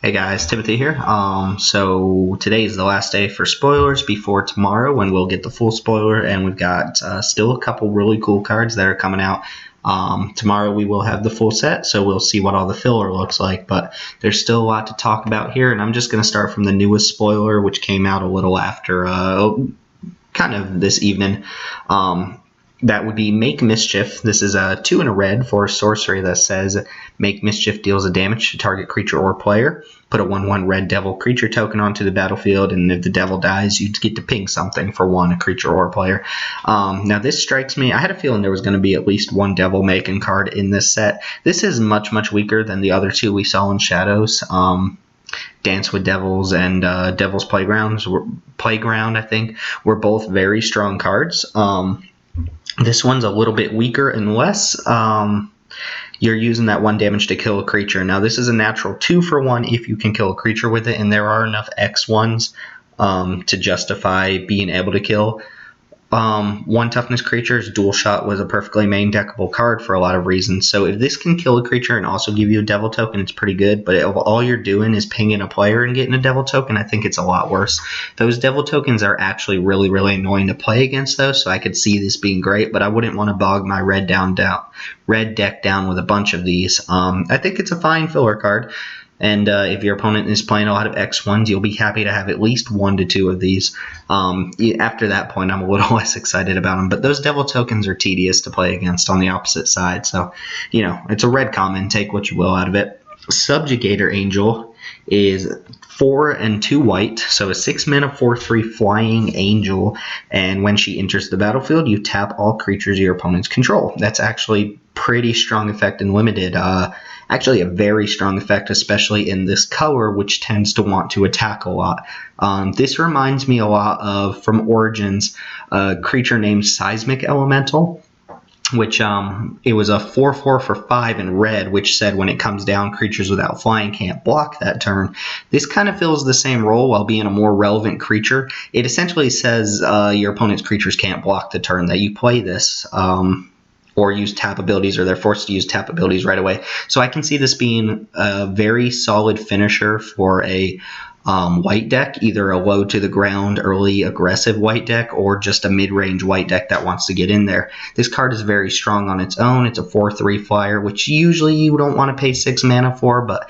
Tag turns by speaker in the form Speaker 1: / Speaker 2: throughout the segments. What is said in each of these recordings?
Speaker 1: Hey guys, Timothy here. So today is the last day for spoilers before tomorrow when we'll get the full spoiler, and we've got still a couple really cool cards that are coming out. Tomorrow we will have the full set, so we'll see what all the filler looks like, but there's still a lot to talk about here, and I'm just going to start from the newest spoiler, which came out a little after kind of this evening. That would be Make Mischief. This is a 2 and a red for a sorcery that says Make Mischief deals a damage to target creature or player. Put a 1/1 red devil creature token onto the battlefield, and if the devil dies, you get to ping something for one, a creature or a player. Now this strikes me. I had a feeling there was going to be at least one devil making card in this set. This is much, much weaker than the other two we saw in Shadows. Dance with Devils and Devil's Playground, I think, were both very strong cards. This one's a little bit weaker unless you're using that 1 damage to kill a creature. Now, this is a natural 2-for-1 if you can kill a creature with it, and there are enough X1s to justify being able to kill 1 toughness creatures. Dual Shot was a perfectly main deckable card for a lot of reasons. So if this can kill a creature and also give you a devil token, it's pretty good. But if all you're doing is pinging a player and getting a devil token, I think it's a lot worse. Those devil tokens are actually really, really annoying to play against, though, so I could see this being great, but I wouldn't want to bog my red deck down with a bunch of these. I think it's a fine filler card. And if your opponent is playing a lot of X1s, you'll be happy to have at least 1 to 2 of these. After that point, I'm a little less excited about them. But those devil tokens are tedious to play against on the opposite side. So, it's a red common. Take what you will out of it. Subjugator Angel is 4 and 2 white, so a 6-mana 4/3 flying angel. And when she enters the battlefield, you tap all creatures your opponents control. That's actually pretty strong effect in limited. Actually a very strong effect, especially in this color, which tends to want to attack a lot. This reminds me a lot of, from Origins, a creature named Seismic Elemental, which it was a 4/4 for 5 in red, which said when it comes down, creatures without flying can't block that turn. This kind of fills the same role while being a more relevant creature. It essentially says your opponent's creatures can't block the turn that you play this. Or use tap abilities, or they're forced to use tap abilities right away. So I can see this being a very solid finisher for a white deck, either a low to the ground, early aggressive white deck, or just a mid-range white deck that wants to get in there. This card is very strong on its own. It's a 4/3 flyer, which usually you don't want to pay 6 mana for, but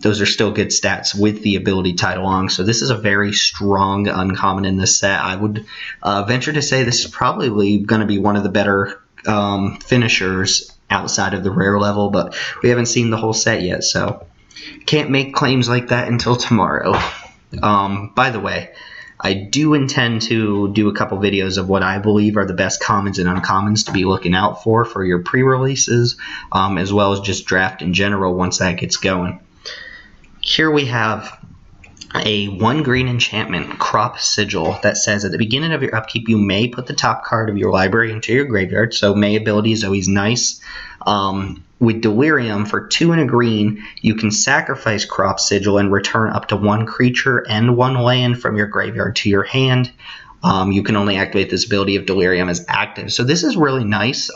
Speaker 1: those are still good stats with the ability tied along. So this is a very strong uncommon in this set. I would venture to say this is probably going to be one of the better finishers outside of the rare level, but we haven't seen the whole set yet, so can't make claims like that until tomorrow. By the way, I do intend to do a couple videos of what I believe are the best commons and uncommons to be looking out for your pre-releases, as well as just draft in general once that gets going. Here we have a 1 green enchantment, Crop Sigil, that says at the beginning of your upkeep, you may put the top card of your library into your graveyard. So May ability is always nice. With Delirium, for 2 and a green, you can sacrifice Crop Sigil and return up to 1 creature and 1 land from your graveyard to your hand. You can only activate this ability if Delirium is active. So this is really nice.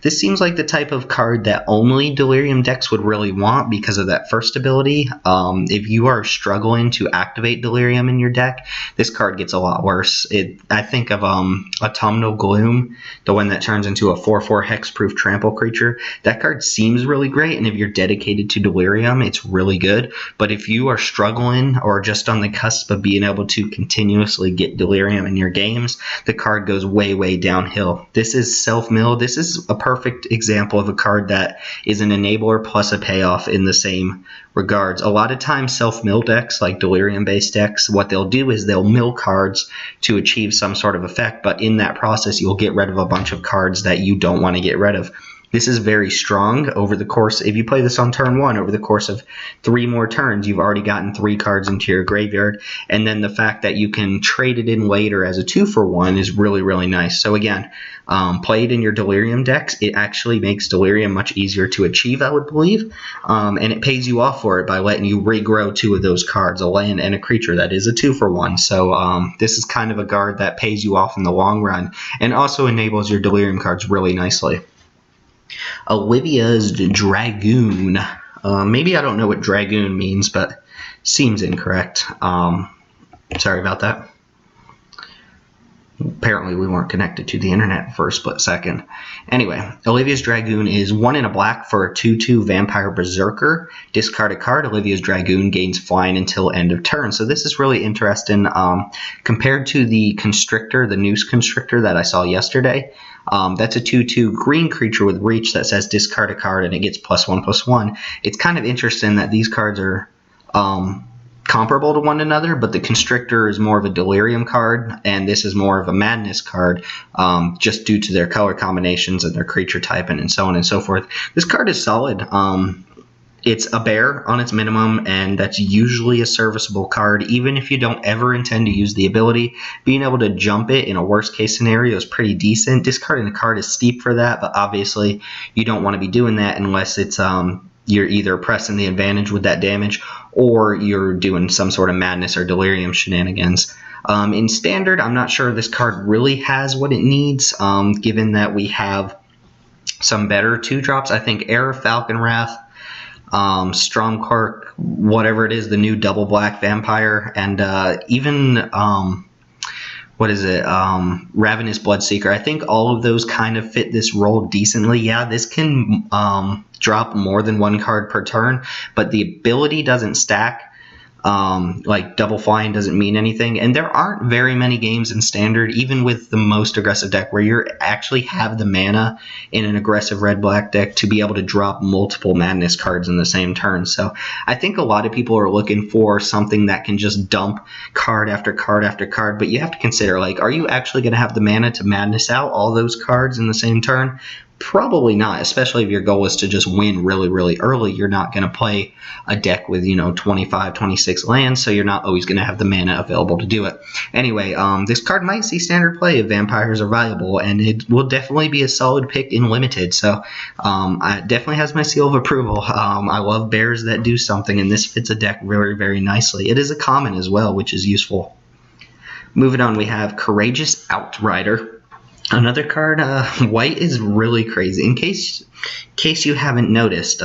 Speaker 1: This seems like the type of card that only Delirium decks would really want because of that first ability. If you are struggling to activate Delirium in your deck, this card gets a lot worse. I think of Autumnal Gloom, the one that turns into a 4/4 hexproof trample creature. That card seems really great, and if you're dedicated to Delirium, it's really good. But if you are struggling or just on the cusp of being able to continuously get Delirium in your games, the card goes way, way downhill. This is self-milled. This is a perfect example of a card that is an enabler plus a payoff in the same regards. A lot of times self-mill decks, like Delirium-based decks, what they'll do is they'll mill cards to achieve some sort of effect, but in that process you'll get rid of a bunch of cards that you don't want to get rid of. This is very strong over the course. If you play this on turn 1, over the course of 3 more turns, you've already gotten 3 cards into your graveyard. And then the fact that you can trade it in later as a 2-for-1 is really, really nice. So again, played in your Delirium decks, it actually makes Delirium much easier to achieve, I would believe. And it pays you off for it by letting you regrow 2 of those cards, a land and a creature. That is a 2-for-1. So this is kind of a card that pays you off in the long run and also enables your Delirium cards really nicely. Olivia's Dragoon. Maybe I don't know what Dragoon means, but seems incorrect. Sorry about that. Apparently we weren't connected to the internet for a split second. Anyway, Olivia's Dragoon is 1 in a black for a 2/2 Vampire Berserker. Discard a card. Olivia's Dragoon gains flying until end of turn. So this is really interesting compared to the Constrictor, the Noose Constrictor that I saw yesterday. That's a 2/2 green creature with reach that says discard a card and it gets +1/+1. It's kind of interesting that these cards are comparable to one another, but the Constrictor is more of a Delirium card, and this is more of a Madness card, just due to their color combinations and their creature type and so on and so forth. This card is solid. It's a bear on its minimum, and that's usually a serviceable card. Even if you don't ever intend to use the ability, being able to jump it in a worst case scenario is pretty decent. Discarding a card is steep for that, but obviously you don't want to be doing that unless it's you're either pressing the advantage with that damage or you're doing some sort of Madness or Delirium shenanigans. In Standard, I'm not sure this card really has what it needs, given that we have some better 2-drops. I think Air Falcon Wrath, Stromkark, whatever it is, the new double black vampire, and even Ravenous Bloodseeker. I think all of those kind of fit this role decently. Yeah, this can drop more than 1 card per turn, but the ability doesn't stack. Like double flying doesn't mean anything, and there aren't very many games in Standard, even with the most aggressive deck, where you actually have the mana in an aggressive red-black deck to be able to drop multiple Madness cards in the same turn. So I think a lot of people are looking for something that can just dump card after card after card, but you have to consider, like, are you actually going to have the mana to Madness out all those cards in the same turn? Probably not, especially if your goal is to just win really, really early. You're not going to play a deck with, 25, 26 lands, so you're not always going to have the mana available to do it. Anyway, this card might see Standard play if Vampires are viable, and it will definitely be a solid pick in Limited, so it definitely has my seal of approval. I love bears that do something, and this fits a deck very, very nicely. It is a common as well, which is useful. Moving on, we have Courageous Outrider. Another card, white is really crazy. In case you haven't noticed,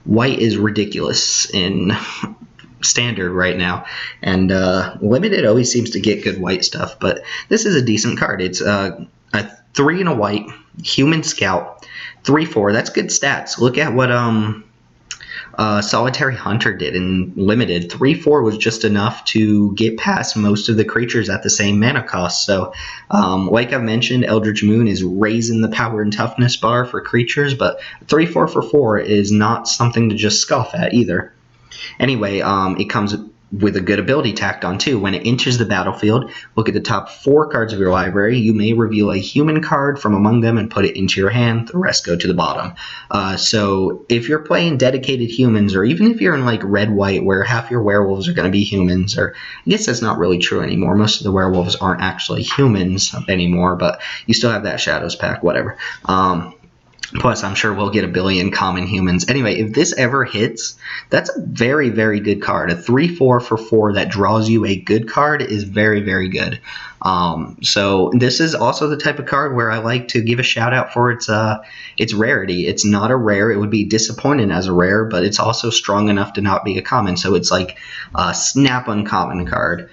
Speaker 1: white is ridiculous in Standard right now, and Limited always seems to get good white stuff, but this is a decent card. It's a 3 in a white, Human Scout, 3/4. That's good stats. Look at what Solitary Hunter did in Limited. 3/4 was just enough to get past most of the creatures at the same mana cost. So, like I've mentioned, Eldritch Moon is raising the power and toughness bar for creatures, but 3/4 for 4 is not something to just scoff at either. Anyway, it comes with a good ability tacked on too. When it enters the battlefield, look at the top 4 cards of your library. You may reveal a human card from among them and put it into your hand. The rest go to the bottom. So if you're playing dedicated humans, or even if you're in like red-white where half your werewolves are going to be humans, or I guess that's not really true anymore. Most of the werewolves aren't actually humans anymore, but you still have that Shadows pack, whatever. Plus, I'm sure we'll get a billion common humans. Anyway, if this ever hits, that's a very, very good card. A 3/4 for 4 that draws you a good card is very, very good. So this is also the type of card where I like to give a shout out for its rarity. It's not a rare. It would be disappointing as a rare, but it's also strong enough to not be a common. So it's like a snap uncommon card.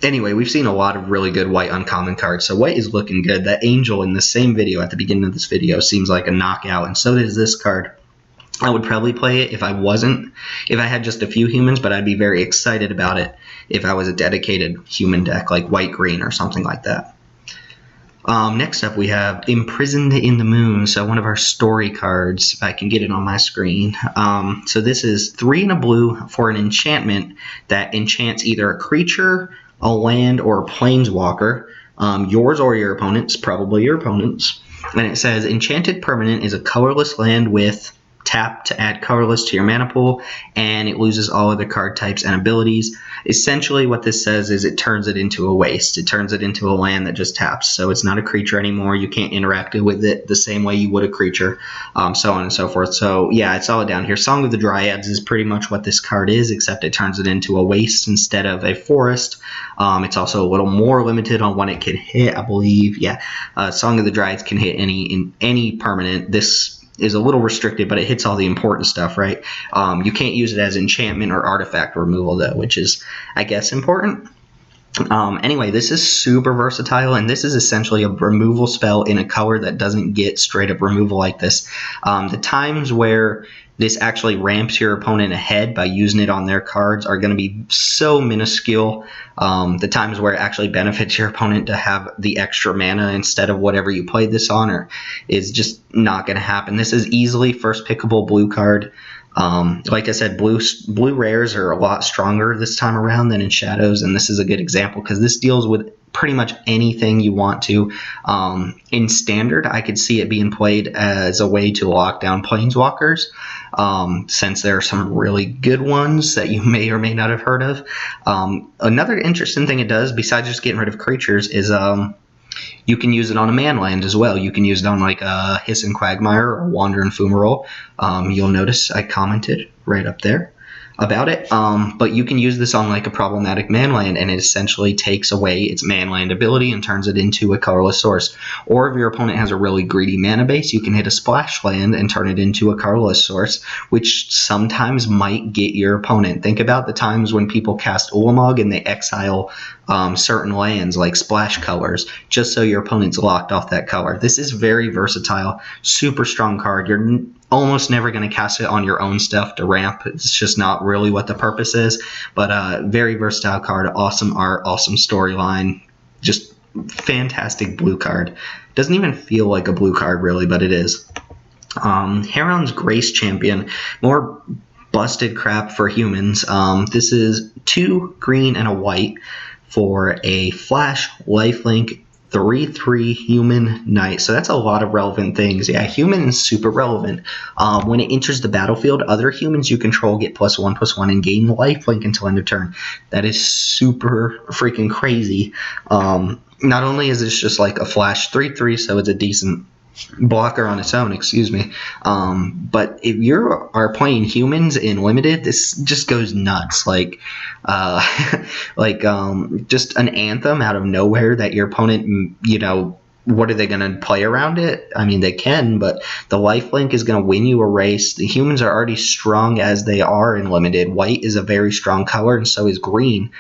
Speaker 1: Anyway, we've seen a lot of really good white uncommon cards, so white is looking good. That Angel in the same video, at the beginning of this video, seems like a knockout, and so does this card. I would probably play it if I had just a few humans, but I'd be very excited about it if I was a dedicated human deck, like white-green or something like that. Next up, we have Imprisoned in the Moon, so one of our story cards, if I can get it on my screen. So this is 3 in a blue for an enchantment that enchants either a creature, a land, or a planeswalker, yours or your opponent's, probably your opponent's. And it says, enchanted permanent is a colorless land with tap to add colorless to your mana pool, and it loses all other card types and abilities. Essentially what this says is it turns it into a waste. It turns it into a land that just taps. So it's not a creature anymore. You can't interact with it the same way you would a creature, so on and so forth. So yeah, it's all down here. Song of the Dryads is pretty much what this card is, except it turns it into a waste instead of a forest. It's also a little more limited on when it can hit, I believe. Yeah, Song of the Dryads can hit any permanent. This is a little restricted, but it hits all the important stuff, right? You can't use it as enchantment or artifact removal, though, which is, I guess, important. Anyway, this is super versatile, and this is essentially a removal spell in a color that doesn't get straight up removal like this. The times where this actually ramps your opponent ahead by using it on their cards are going to be so minuscule. The times where it actually benefits your opponent to have the extra mana instead of whatever you played this on is just not going to happen. This is easily first pickable blue card. Like I said, blue rares are a lot stronger this time around than in Shadows, and this is a good example because this deals with pretty much anything you want to. In Standard, I could see it being played as a way to lock down Planeswalkers, since there are some really good ones that you may or may not have heard of. Another interesting thing it does, besides just getting rid of creatures, is you can use it on a man land as well. You can use it on like a Hiss and Quagmire or Wandering Fumarole. You'll notice I commented right up there about it. But you can use this on like a problematic man land, and it essentially takes away its man land ability and turns it into a colorless source. Or if your opponent has a really greedy mana base, you can hit a splash land and turn it into a colorless source, which sometimes might get your opponent. Think about the times when people cast Ulamog and they exile certain lands like splash colors just so your opponent's locked off that color. This is very versatile, super strong card. You're almost never going to cast it on your own stuff to ramp. It's just not really what the purpose is, but very versatile card. Awesome art, awesome storyline, just fantastic blue card. Doesn't even feel like a blue card really, but it is. Heron's Grace Champion, more busted crap for humans. This is 2 green and a white for a flash lifelink 3/3 human knight. So that's a lot of relevant things. Yeah, human is super relevant. When it enters the battlefield, other humans you control get +1/+1 and gain lifelink until end of turn. That is super freaking crazy. Not only is this just like a flash 3/3, so it's a decent blocker on its own, but if you are playing humans in limited, this just goes nuts. Like just an anthem out of nowhere that your opponent, what are they going to play around it? I mean, they can, but the lifelink is going to win you a race. The humans are already strong as they are in limited. White is a very strong color, and so is green.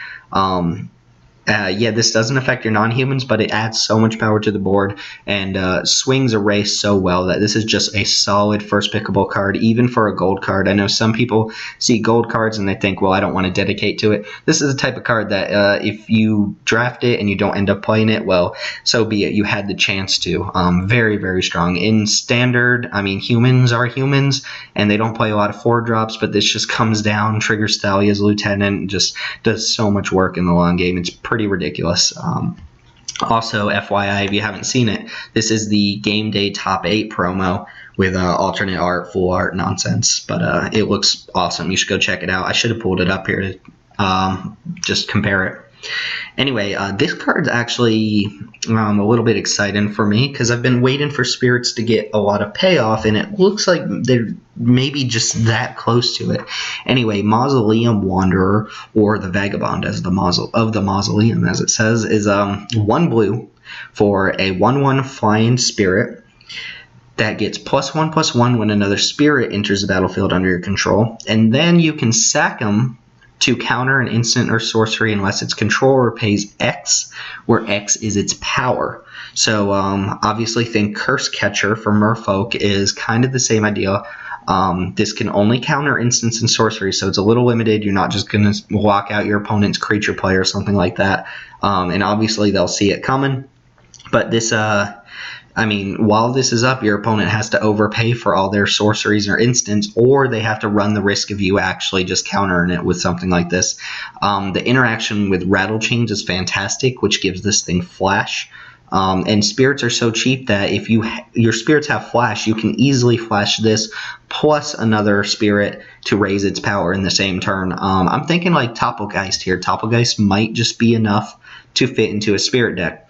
Speaker 1: This doesn't affect your non-humans, but it adds so much power to the board and swings a race so well that this is just a solid first pickable card, even for a gold card. I know some people see gold cards and they think, well, I don't want to dedicate to it. This is the type of card that if you draft it and you don't end up playing it, well, so be it. You had the chance to. Very, very strong. In Standard, I mean, humans are humans, and they don't play a lot of 4-drops, but this just comes down, triggers Thalia's Lieutenant, just does so much work in the long game. It's pretty ridiculous. Also, FYI, if you haven't seen it, this is the Game Day Top 8 promo with alternate art, full art nonsense, but it looks awesome. You should go check it out. I should have pulled it up here to just compare it. Anyway, this card's actually a little bit exciting for me because I've been waiting for spirits to get a lot of payoff, and it looks like they're maybe just that close to it. Anyway, Mausoleum Wanderer, or the Vagabond of the Mausoleum, as it says, is 1 blue for a 1/1 flying spirit that gets +1/+1 when another spirit enters the battlefield under your control, and then you can sack them to counter an instant or sorcery unless its controller pays X, where X is its power. So obviously think Curse Catcher for Merfolk is kind of the same idea. This can only counter instants and sorcery, so it's a little limited. You're not just going to lock out your opponent's creature play or something like that. And obviously they'll see it coming. But this, while this is up, your opponent has to overpay for all their sorceries or instants, or they have to run the risk of you actually just countering it with something like this. The interaction with Rattle Chains is fantastic, which gives this thing flash. And spirits are so cheap that if your spirits have flash, you can easily flash this plus another spirit to raise its power in the same turn. I'm thinking like Topplegeist here. Topplegeist might just be enough to fit into a spirit deck.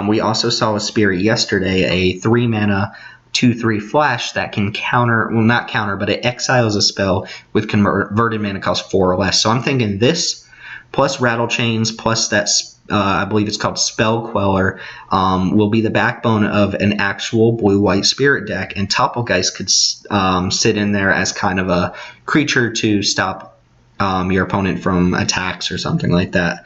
Speaker 1: We also saw a spirit yesterday, a 3-mana 2/3 flash that can counter, well, not counter, but it exiles a spell with converted mana cost 4 or less. So I'm thinking this plus Rattle Chains, plus that I believe it's called Spell Queller, will be the backbone of an actual blue-white spirit deck, and Topplgeist could sit in there as kind of a creature to stop your opponent from attacks or something like that.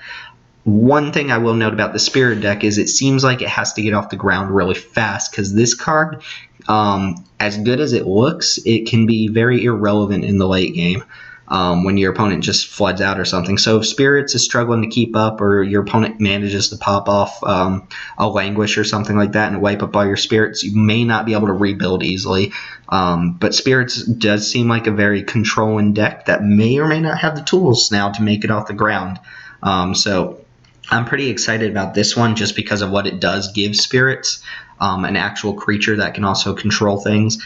Speaker 1: One thing I will note about the spirit deck is it seems like it has to get off the ground really fast, because this card, as good as it looks, it can be very irrelevant in the late game when your opponent just floods out or something. So if Spirits is struggling to keep up, or your opponent manages to pop off a Languish or something like that and wipe up all your Spirits, you may not be able to rebuild easily. But Spirits does seem like a very controlling deck that may or may not have the tools now to make it off the ground. So I'm pretty excited about this one just because of what it does give Spirits, an actual creature that can also control things.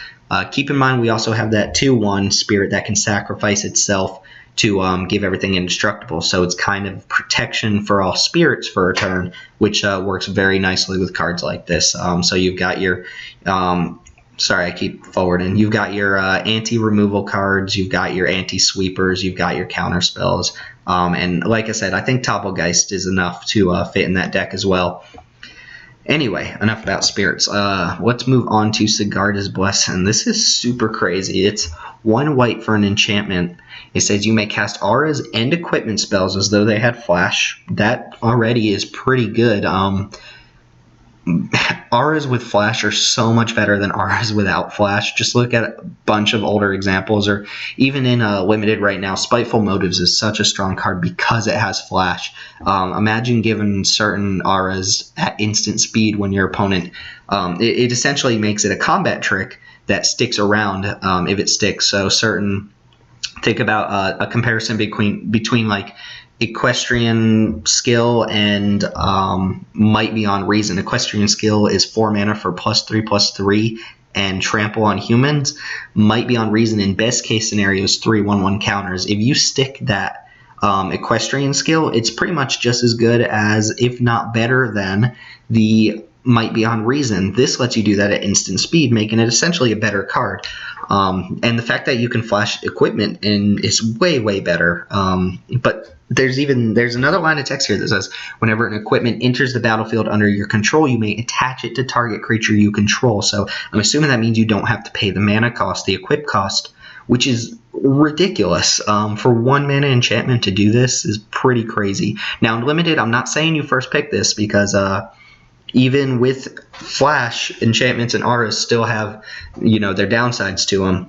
Speaker 1: Keep in mind we also have that 2/1 Spirit that can sacrifice itself to give everything indestructible. So it's kind of protection for all Spirits for a turn, which works very nicely with cards like this. So you've got your... sorry, I keep forwarding. You've got your anti-removal cards, you've got your anti-sweepers, you've got your counter spells. And like I said, I think Topplgeist is enough to fit in that deck as well. Anyway, enough about Spirits. Let's move on to Sigarda's Blessing. This is super crazy. It's 1 white for an enchantment. It says you may cast auras and equipment spells as though they had flash. That already is pretty good. Auras with flash are so much better than auras without flash. Just look at a bunch of older examples, or even in limited right now, Spiteful Motives is such a strong card because it has flash. Imagine giving certain auras at instant speed when your opponent... it essentially makes it a combat trick that sticks around if it sticks. So think about a comparison between like Equestrian Skill and Might Beyond Reason. Equestrian Skill is 4 mana for +3/+3 and trample on humans. Might Beyond Reason in best case scenarios 3/1/1 counters. If you stick that Equestrian Skill, it's pretty much just as good as, if not better than, the Might Beyond Reason. This lets you do that at instant speed, making it essentially a better card. And the fact that you can flash equipment is way, way better. But there's another line of text here that says, whenever an equipment enters the battlefield under your control, you may attach it to target creature you control. So I'm assuming that means you don't have to pay the mana cost, the equip cost, which is ridiculous. For 1 mana enchantment to do this is pretty crazy. Now, in limited, I'm not saying you first pick this, because even with flash, enchantments and auras still have, their downsides to them.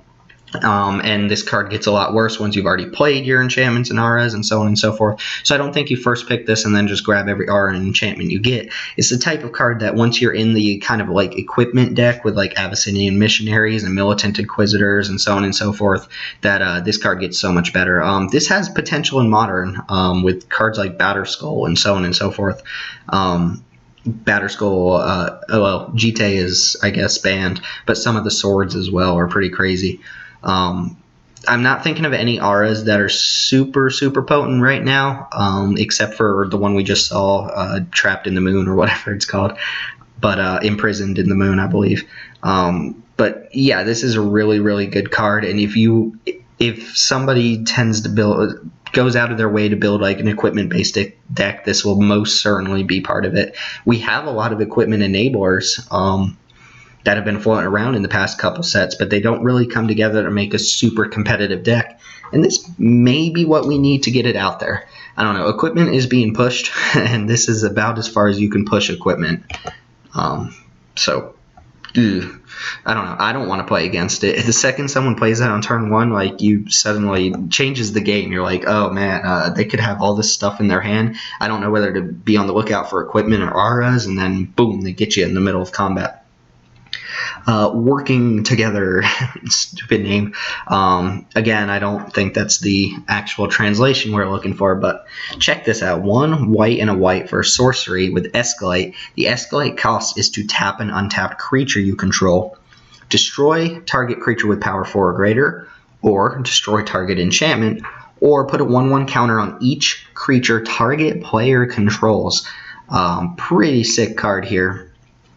Speaker 1: And this card gets a lot worse once you've already played your enchantments and auras and so on and so forth. So I don't think you first pick this and then just grab every aura and enchantment you get. It's the type of card that once you're in the kind of like equipment deck with like Abyssinian Missionaries and Militant Inquisitors and so on and so forth, that this card gets so much better. This has potential in Modern with cards like Batterskull and so on and so forth. Batterskull, Jite is, I guess, banned, but some of the swords as well are pretty crazy. I'm not thinking of any auras that are super, super potent right now, except for the one we just saw, Trapped in the Moon or whatever it's called, but Imprisoned in the Moon, I believe. But yeah, this is a really, really good card, and if somebody goes out of their way to build like an equipment-based deck, this will most certainly be part of it. We have a lot of equipment enablers that have been floating around in the past couple sets, but they don't really come together to make a super competitive deck. And this may be what we need to get it out there. I don't know. Equipment is being pushed, and this is about as far as you can push equipment. I don't know. I don't want to play against it. The second someone plays that on turn 1, like, you suddenly changes the game. You're like, oh man, they could have all this stuff in their hand. I don't know whether to be on the lookout for equipment or auras, and then boom, they get you in the middle of combat. Working Together, stupid name. Again, I don't think that's the actual translation we're looking for, but check this out. 1 white and a white for sorcery with Escalate. The Escalate cost is to tap an untapped creature you control, destroy target creature with power 4 or greater, or destroy target enchantment, or put a 1/1 counter on each creature target player controls. Pretty sick card here.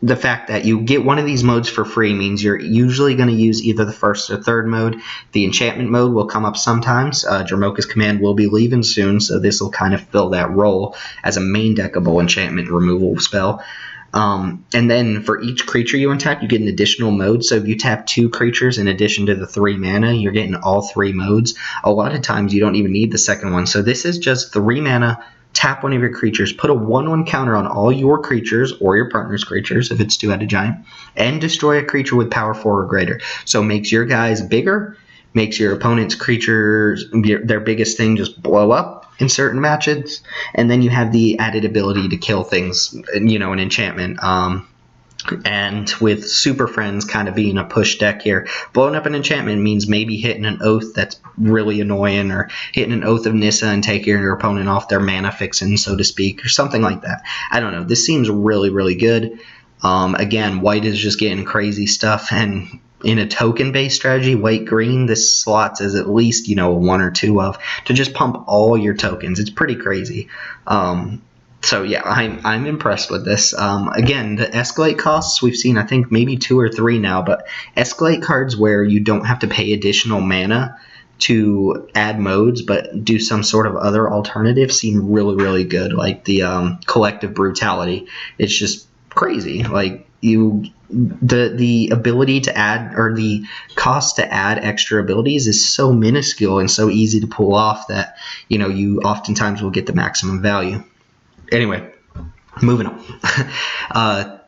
Speaker 1: the fact that you get one of these modes for free means you're usually going to use either the first or third mode. The enchantment mode will come up sometimes. Dromoka's Command will be leaving soon, so this will kind of fill that role as a main deckable enchantment removal spell. And then for each creature you untap, you get an additional mode. So if you tap 2 creatures in addition to the 3 mana, you're getting all 3 modes. A lot of times you don't even need the second one. So this is just 3 mana, tap one of your creatures, put a 1/1 counter on all your creatures or your partner's creatures if it's 2-headed giant, and destroy a creature with power 4 or greater. So it makes your guys bigger, makes your opponent's creatures, their biggest thing, just blow up in certain matches, and then you have the added ability to kill things, an enchantment. And with Super Friends kind of being a push deck here, blowing up an enchantment means maybe hitting an Oath that's really annoying, or hitting an Oath of Nissa and taking your opponent off their mana fixin', so to speak, or something like that. I don't know. This seems really, really good. Again, white is just getting crazy stuff, and in a token-based strategy, white-green, this slots as at least, 1 or 2 of, to just pump all your tokens. It's pretty crazy. So yeah, I'm impressed with this. Again, the escalate costs, we've seen, I think, maybe 2 or 3 now, but escalate cards where you don't have to pay additional mana to add modes, but do some sort of other alternative seem really, really good, like the Collective Brutality. It's just crazy. Like, the ability to add, or the cost to add extra abilities is so minuscule and so easy to pull off that you oftentimes will get the maximum value. Anyway, moving on.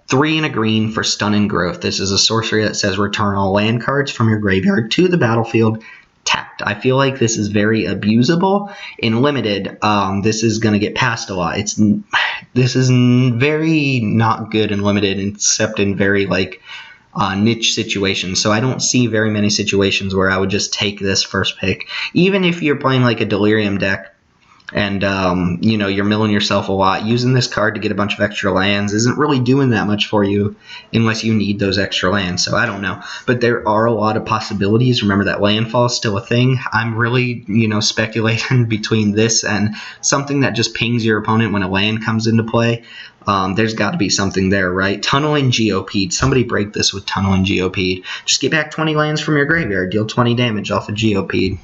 Speaker 1: 3 and a green for Stun and Growth. This is a sorcery that says return all land cards from your graveyard to the battlefield tapped. I feel like this is very abusable. In limited, this is going to get passed a lot. This is very not good in limited, except in very niche situations. So I don't see very many situations where I would just take this first pick. Even if you're playing like a Delirium deck, and you're milling yourself a lot, using this card to get a bunch of extra lands isn't really doing that much for you unless you need those extra lands. So I don't know, but there are a lot of possibilities. Remember that landfall is still a thing. I'm really speculating between this and something that just pings your opponent when a land comes into play. There's got to be something there, right? Tunneling Geopede. Somebody break this with Tunneling Geopede. Just get back 20 lands from your graveyard, deal 20 damage off a Geopede.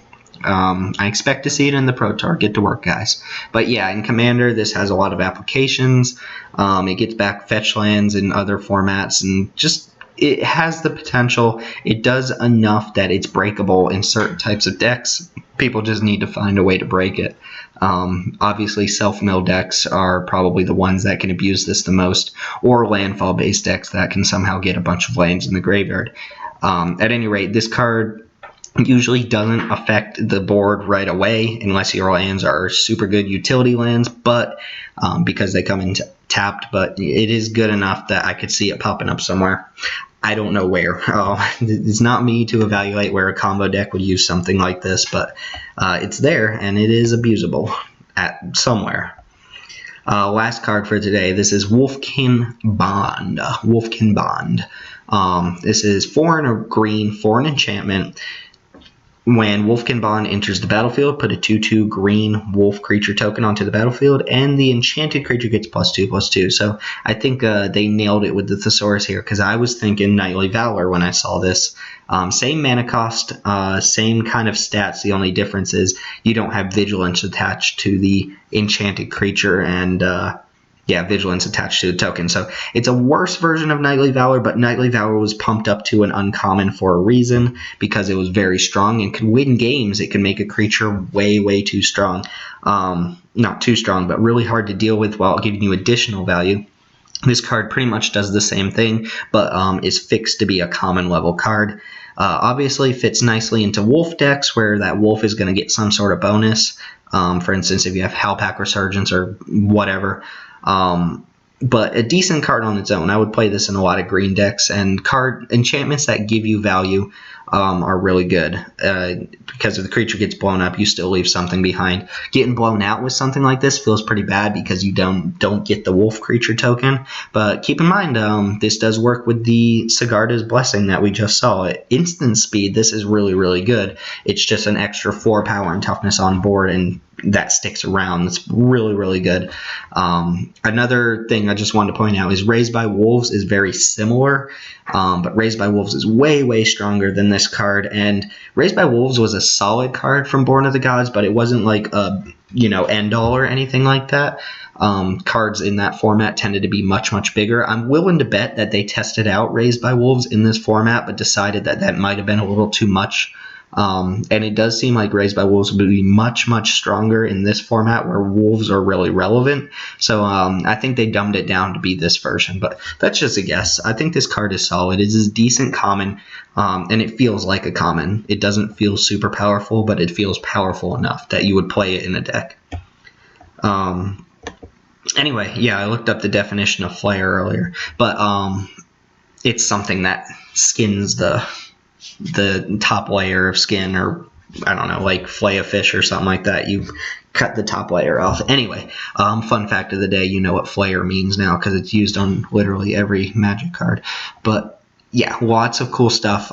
Speaker 1: I expect to see it in the Pro Tour. Get to work, guys. But yeah, in Commander, this has a lot of applications. It gets back fetch lands in other formats, and just it has the potential. It does enough that it's breakable in certain types of decks. People just need to find a way to break it. Obviously, self-mill decks are probably the ones that can abuse this the most, or landfall-based decks that can somehow get a bunch of lands in the graveyard. At any rate, this card usually doesn't affect the board right away unless your lands are super good utility lands, but because they come in tapped, but it is good enough that I could see it popping up somewhere. I don't know where. It's not me to evaluate where a combo deck would use something like this, but it's there, and it is abusable at somewhere. Last card for today. This is Wolfkin Bond. Wolfkin Bond. This is 4 and a green for an enchantment. When Wolfkin Bond enters the battlefield, put a 2/2 green wolf creature token onto the battlefield, and the enchanted creature gets +2/+2. So I think they nailed it with the Thesaurus here, because I was thinking Knightly Valor when I saw this. Same mana cost, same kind of stats. The only difference is you don't have Vigilance attached to the enchanted creature, and Vigilance attached to the token. So it's a worse version of Knightly Valor, but Knightly Valor was pumped up to an uncommon for a reason, because it was very strong and could win games. It can make a creature way, way too strong. Not too strong, but really hard to deal with while giving you additional value. This card pretty much does the same thing, but is fixed to be a common level card. Obviously fits nicely into wolf decks, where that wolf is going to get some sort of bonus. For instance, if you have Howlpack Resurgence or whatever. But a decent card on its own. I would play this in a lot of green decks, and enchantments that give you value are really good. Because if the creature gets blown up, you still leave something behind. Getting blown out with something like this feels pretty bad because you don't get the wolf creature token. But keep in mind, this does work with the Sigarda's Blessing that we just saw. At instant speed, this is really, really good. It's just an extra 4 power and toughness on board, and that sticks around. That's really, really good. Another thing I just wanted to point out is Raised by Wolves is very similar, but Raised by Wolves is way, way stronger than this card. And Raised by Wolves was a solid card from Born of the Gods, but it wasn't like a end all or anything like that. Cards in that format tended to be much, much bigger. I'm willing to bet that they tested out Raised by Wolves in this format, but decided that that might have been a little too much. And it does seem like Raised by Wolves would be much, much stronger in this format where wolves are really relevant. So I think they dumbed it down to be this version, but that's just a guess. I think this card is solid. It is decent common, and it feels like a common. It doesn't feel super powerful, but it feels powerful enough that you would play it in a deck. Anyway, yeah, I looked up the definition of flare earlier, but it's something that skins the top layer of skin, or I don't know, like flay a fish or something like that. You cut the top layer off. Anyway, fun fact of the day, you know what flayer means now because it's used on literally every Magic card. But yeah, lots of cool stuff.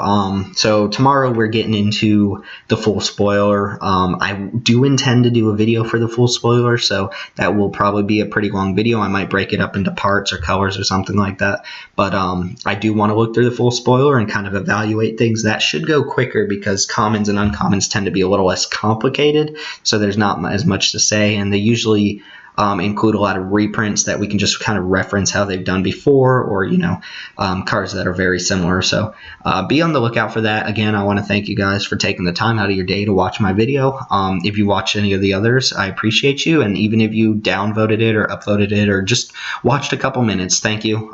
Speaker 1: So tomorrow we're getting into the full spoiler. I do intend to do a video for the full spoiler, so that will probably be a pretty long video. I might break it up into parts or colors or something like that. But I do want to look through the full spoiler and kind of evaluate things. That should go quicker because commons and uncommons tend to be a little less complicated, so there's not as much to say, and they usually include a lot of reprints that we can just kind of reference how they've done before, or cards that are very similar. So be on the lookout for that. Again, I want to thank you guys for taking the time out of your day to watch my video. If you watched any of the others, I appreciate you, and even if you downvoted it or upvoted it or just watched a couple minutes, thank you.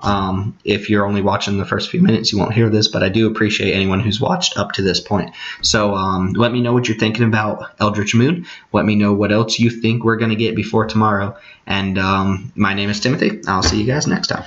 Speaker 1: If you're only watching the first few minutes, you won't hear this, but I do appreciate anyone who's watched up to this point. So let me know what you're thinking about Eldritch Moon. Let me know what else you think we're going to get before tomorrow. And my name is Timothy. I'll see you guys next time.